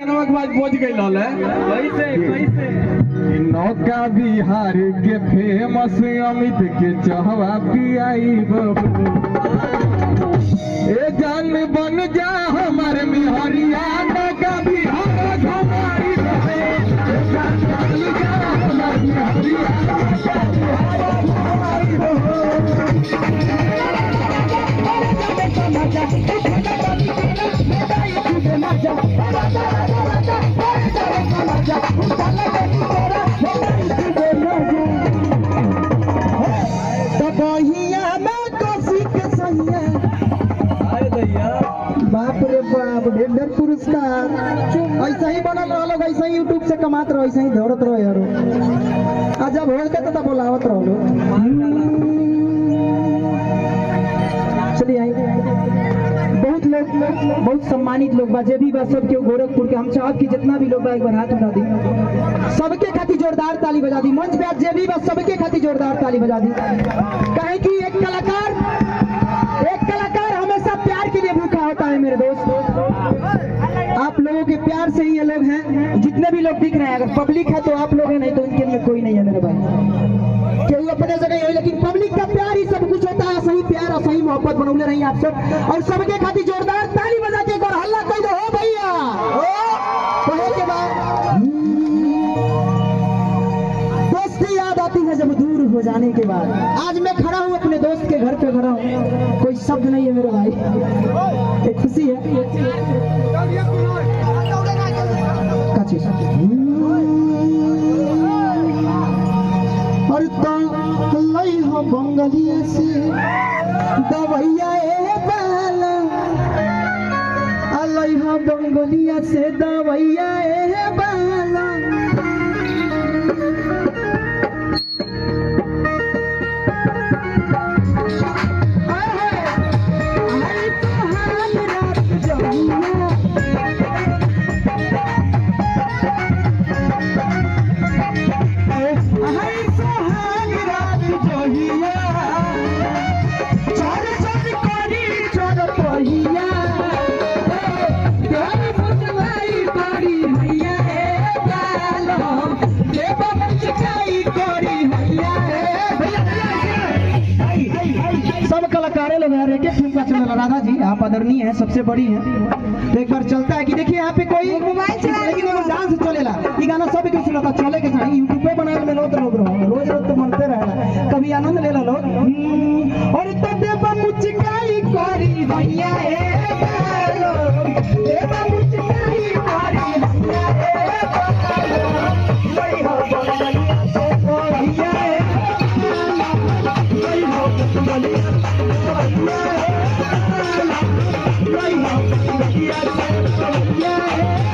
पहुंच गई लाल कैसे नौका बिहार के फेमस अमित के चहवा पियाई ए जान बन जा हमारे बिहारिया नौका बिहार घुमाई बाप रे बाप ढेर पुरस्कार ऐसा ही बनल रहो लोग, ऐसा ही यूट्यूब से कमात रहो, ऐसा ही दौड़त रहो यारो। आज जब हो गए तो बोलावत रहो लोग। चलिए आइए, बहुत लोग बहुत सम्मानित लोग बा, जे भी बा सब के गोरखपुर के हम चाहब कि जितना भी लोग बा एक बार हाथ उठा दी, सबके खातिर जोरदार ताली बजा दी। मंच पे आज जे भी बा सबके खातिर जोरदार ताली बजा दी। कहे कि एक कलाकार हमेशा प्यार के लिए भूखा होता है मेरे दोस्त। आप लोगों के प्यार से ही ये लोग हैं, जितने भी लोग दिख रहे हैं। अगर पब्लिक है तो आप लोग हैं, नहीं तो इनके लिए कोई नहीं है मेरे भाई। केहू अपने से नहीं है, लेकिन पब्लिक का प्यार ही सब कुछ होता है। सही प्यार और सही मोहब्बत बनौले रही आप सब, और सबके खातिर जोरदार ताली बजा के एक बार हल्ला कर दो। हो भैया कहे के बाद दोस्ती याद आती है जब दूर हो जाने के बाद। आज मैं खड़ा हूँ अपने दोस्त के घर पे खड़ा हूँ, कोई शब्द नहीं है मेरे भाई, एक खुशी है। और तो लई हो बंगलिया से दवैया ए बाला, लई हो बंगलिया से दवैया ए बाला। सब कलाकारें लोग हैं, रेके फिल्म का चैनल राधा जी आप आदरणीय हैं, सबसे बड़ी हैं। तो एक बार चलता है कि देखिए यहाँ पे कोई मोबाइल चला, लेकिन वो डांस चलेला। ये गाना सब के सुनाता चले के चाहिए, यूट्यूब पे बनाए में लोग रोज रोज तो मनते रहेला, कभी आनंद ले लो लोग। और तो देवा मुचकाई करी भैया ए बालो, देवा मुचकाई करी भैया ए बालो, लई हो बंगलिया से भैया ए बालो, लई हो बंगलिया से भैया ए बालो, लई हो बंगलिया से भैया ए